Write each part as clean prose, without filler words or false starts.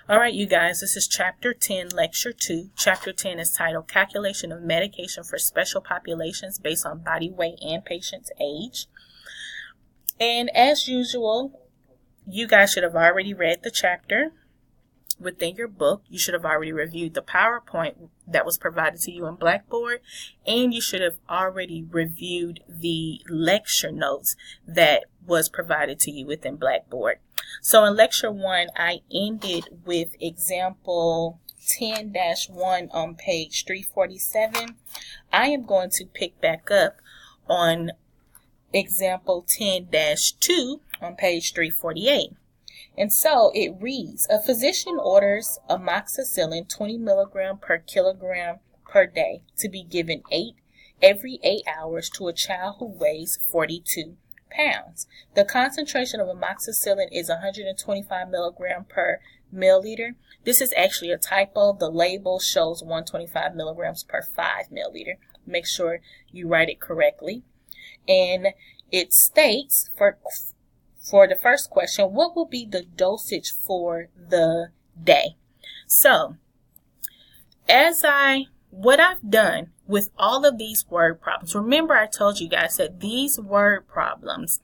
All right, you guys, this is Chapter 10, Lecture 2. Chapter 10 is titled Calculation of Medication for Special Populations Based on Body Weight and Patient's Age. And as usual, you guys should have already read the chapter within your book. You should have already reviewed the PowerPoint that was provided to you in Blackboard, and you should have already reviewed the lecture notes that was provided to you within Blackboard. So in Lecture 1, I ended with example 10-1 on page 347. I am going to pick back up on example 10-2 on page 348. And so it reads, a physician orders amoxicillin 20 milligram per kilogram per day to be given every 8 hours to a child who weighs 42 pounds. The concentration of amoxicillin is 125 milligram per milliliter. This is actually a typo. The label shows 125 milligrams per 5 milliliter. Make sure you write it correctly. And it states for the first question, what will be the dosage for the day? So, what I've done with all of these word problems, remember I told you guys that these word problems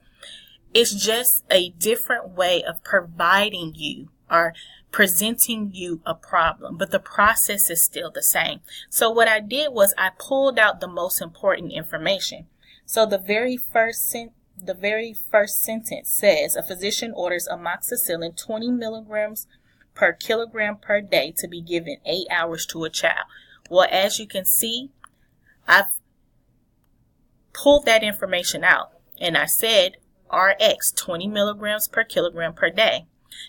is just a different way of providing you or presenting you a problem, but the process is still the same. So what I did was I pulled out the most important information. So the very first sentence says, a physician orders amoxicillin 20 milligrams per kilogram per day to be given 8 hours to a child. Well, as you can see, I've pulled that information out, and I said RX 20 milligrams per kilogram per day.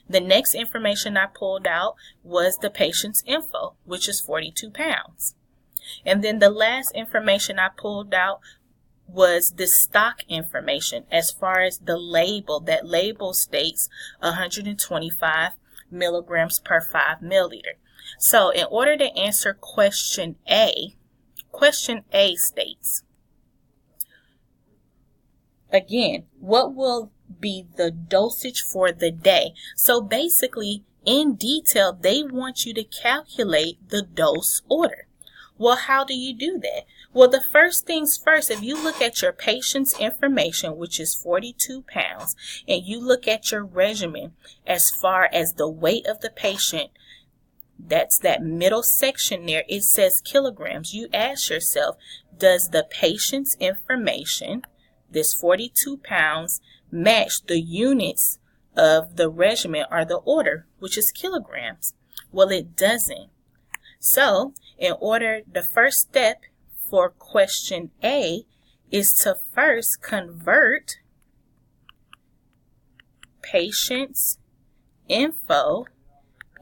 The next information I pulled out was the patient's info, which is 42 pounds. And then the last information I pulled out was the stock information as far as the label. That label states 125 milligrams per 5 milliliter. So in order to answer question A states, again, what will be the dosage for the day? So basically, in detail, they want you to calculate the dose order. Well, how do you do that? Well, the first things first, if you look at your patient's information, which is 42 pounds, and you look at your regimen as far as the weight of the patient, that's that middle section there, it says kilograms. You ask yourself, does the patient's information, this 42 pounds, match the units of the regimen or the order, which is kilograms? Well, it doesn't. So, the first step for question A is to first convert patient's info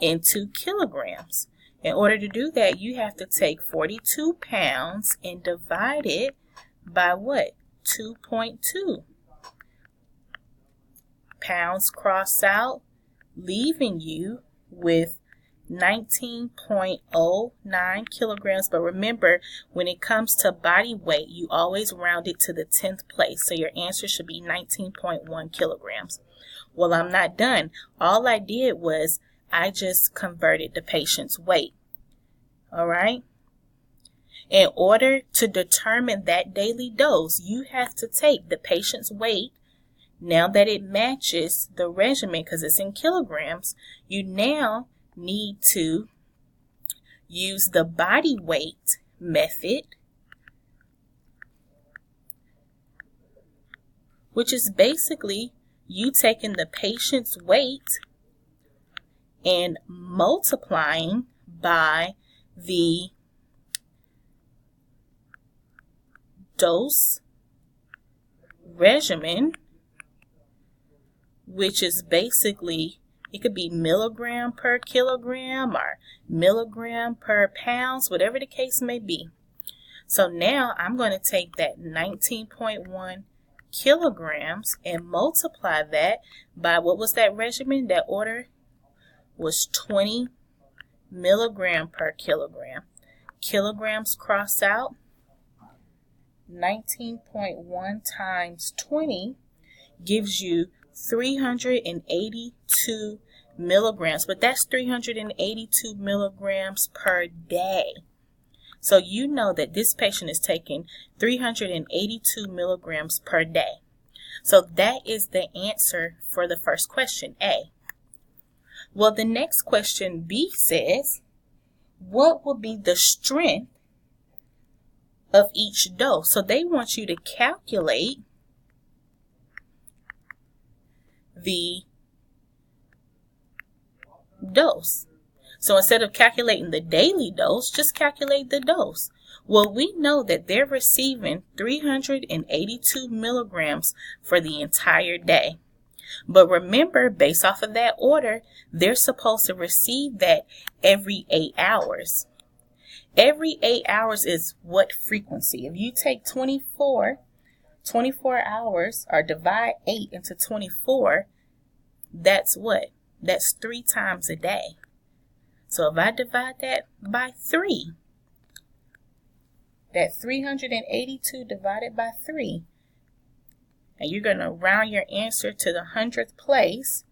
into kilograms. In order to do that, you have to take 42 pounds and divide it by what? 2.2. Pounds cross out, leaving you with 19.09 kilograms. But remember, when it comes to body weight, you always round it to the 10th place. So your answer should be 19.1 kilograms. Well, I'm not done. All I did was I just converted the patient's weight. All right. In order to determine that daily dose, you have to take the patient's weight. Now that it matches the regimen because it's in kilograms, you now need to use the body weight method, which is basically you taking the patient's weight and multiplying by the dose regimen, which is basically, it could be milligram per kilogram or milligram per pounds, whatever the case may be. So now I'm going to take that 19.1 kilograms and multiply that by, what was that regimen? That order was 20 milligram per kilogram. Kilograms cross out. 19.1 times 20 gives you 382 milligrams, but that's 382 milligrams per day. So you know that this patient is taking 382 milligrams per day. So that is the answer for the first question, A. Well, the next question, B, says, what will be the strength of each dose? So they want you to calculate the dose. So instead of calculating the daily dose, just calculate the dose. Well, we know that they're receiving 382 milligrams for the entire day. But remember, based off of that order, they're supposed to receive that every 8 hours. Every 8 hours is what frequency? If you take 24 hours, or divide 8 into 24, that's what? That's 3 times a day. So if I divide that by 3, that 382 divided by 3, and you're going to round your answer to the 100th place,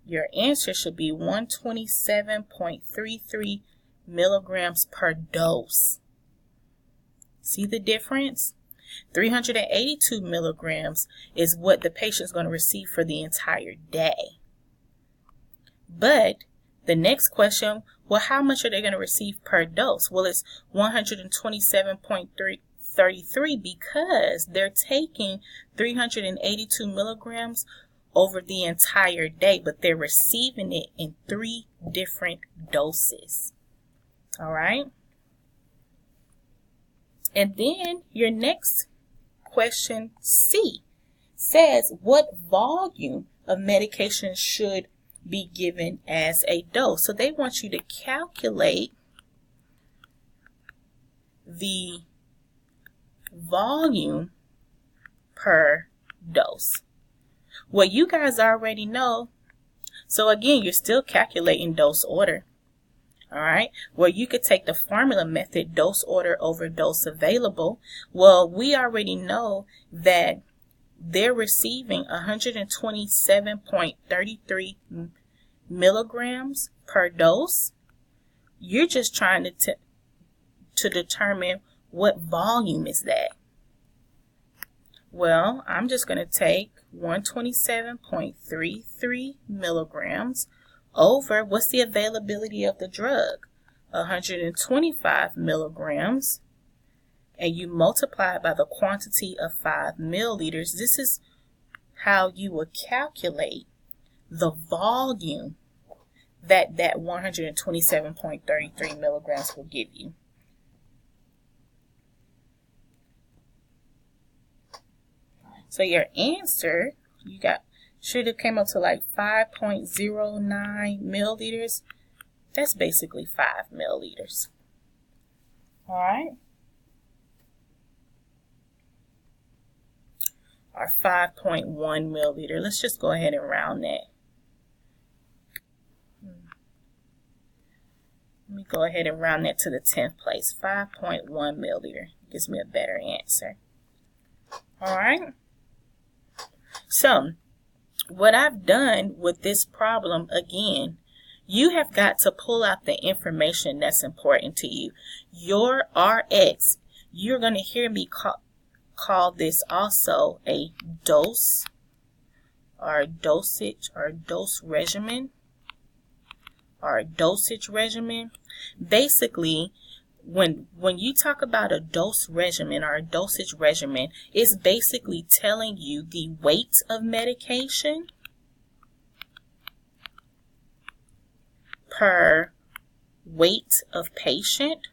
your answer should be 127.33 milligrams per dose. See the difference? 382 milligrams is what the patient's going to receive for the entire day. But the next question, well, how much are they going to receive per dose? Well, it's 127.33 because they're taking 382 milligrams over the entire day, but they're receiving it in 3 different doses. All right. And then your next question, C, says what volume of medication should be given as a dose. So they want you to calculate the volume per dose. Well, you guys already know. So again, you're still calculating dose order. All right. Well, you could take the formula method, dose order over dose available. Well, we already know that they're receiving 127.33 milligrams per dose. You're just trying to determine what volume is that. Well, I'm just going to take 127.33 milligrams over, what's the availability of the drug? 125 milligrams. And you multiply it by the quantity of 5 milliliters. This is how you will calculate the volume that 127.33 milligrams will give you. So your answer, should have came up to like 5.09 milliliters. That's basically 5 milliliters. All right. Or 5.1 milliliter. Let's just go ahead and round that. Let me go ahead and round that to the 10th place. 5.1 milliliter gives me a better answer. All right. So, what I've done with this problem, again, you have got to pull out the information that's important to you. Your RX, you're going to hear me call this also a dose or dosage or dose regimen or dosage regimen. Basically, when you talk about a dose regimen or a dosage regimen, it's basically telling you the weight of medication per weight of patient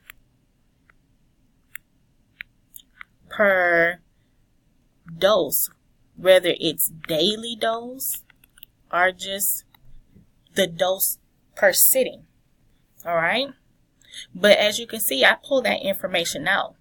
per dose, whether it's daily dose or just the dose per sitting. All right. But as you can see, I pulled that information out.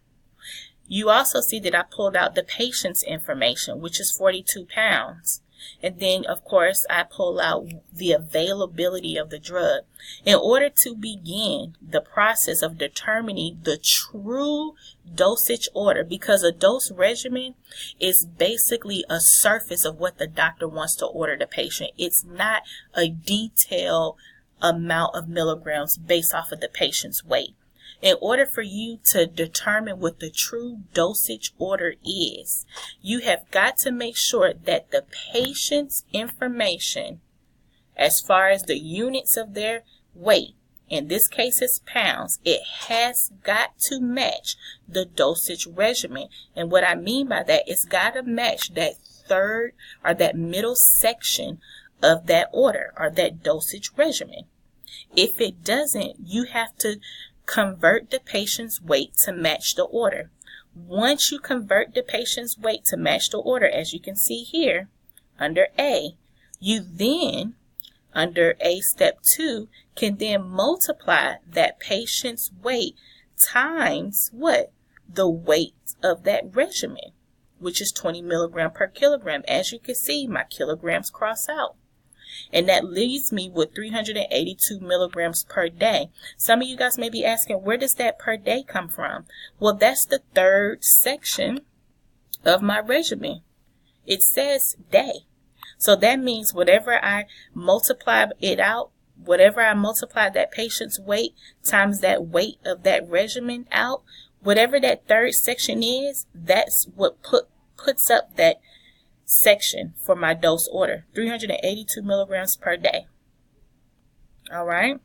You also see that I pulled out the patient's information, which is 42 pounds. And then, of course, I pull out the availability of the drug. In order to begin the process of determining the true dosage order, because a dose regimen is basically a surface of what the doctor wants to order the patient. It's not a detailed amount of milligrams based off of the patient's weight. In order for you to determine what the true dosage order is, you have got to make sure that the patient's information, as far as the units of their weight, in this case it's pounds, it has got to match the dosage regimen. And what I mean by that, it's got to match that third or that middle section of that order or that dosage regimen. If it doesn't, you have to convert the patient's weight to match the order. Once you convert the patient's weight to match the order, as you can see here under A, you then, under A step 2, can then multiply that patient's weight times what? The weight of that regimen, which is 20 milligram per kilogram. As you can see, my kilograms cross out. And that leaves me with 382 milligrams per day. Some of you guys may be asking, where does that per day come from? Well, that's the third section of my regimen. It says day. So that means whatever I multiply it out, whatever I multiply that patient's weight times that weight of that regimen out, whatever that third section is, that's what puts up that section for my dose order, 382 milligrams per day. All right.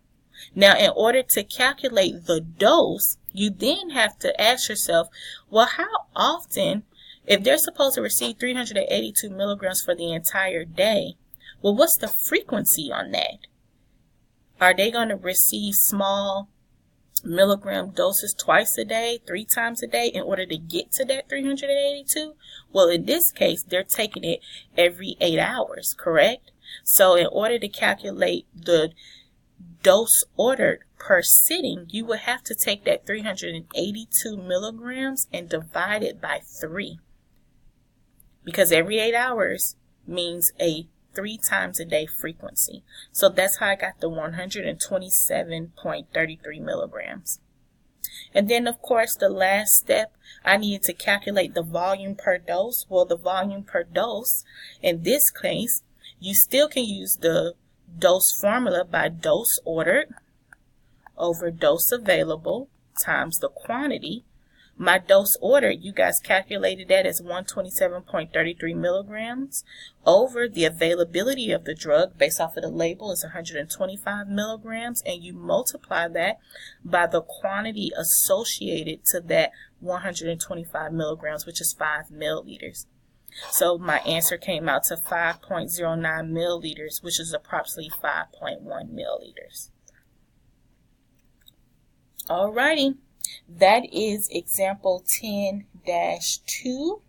Now, in order to calculate the dose, you then have to ask yourself, well, how often, if they're supposed to receive 382 milligrams for the entire day, well, what's the frequency on that? Are they going to receive small milligram doses twice a day, 3 times a day in order to get to that 382? Well, in this case, they're taking it every 8 hours, correct? So in order to calculate the dose ordered per sitting, you would have to take that 382 milligrams and divide it by 3. Because every 8 hours means a 3 times a day frequency. So that's how I got the 127.33 milligrams. And then, of course, the last step, I needed to calculate the volume per dose. Well, the volume per dose, in this case, you still can use the dose formula by dose ordered over dose available times the quantity. My dose ordered, you guys calculated that as 127.33 milligrams over the availability of the drug based off of the label is 125 milligrams, and you multiply that by the quantity associated to that 125 milligrams, which is 5 milliliters. So my answer came out to 5.09 milliliters, which is approximately 5.1 milliliters. Alrighty. That is example 10-2.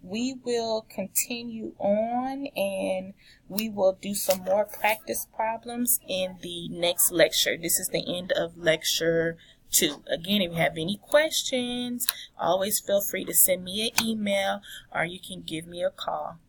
We will continue on and we will do some more practice problems in the next lecture. This is the end of lecture 2. Again, if you have any questions, always feel free to send me an email or you can give me a call.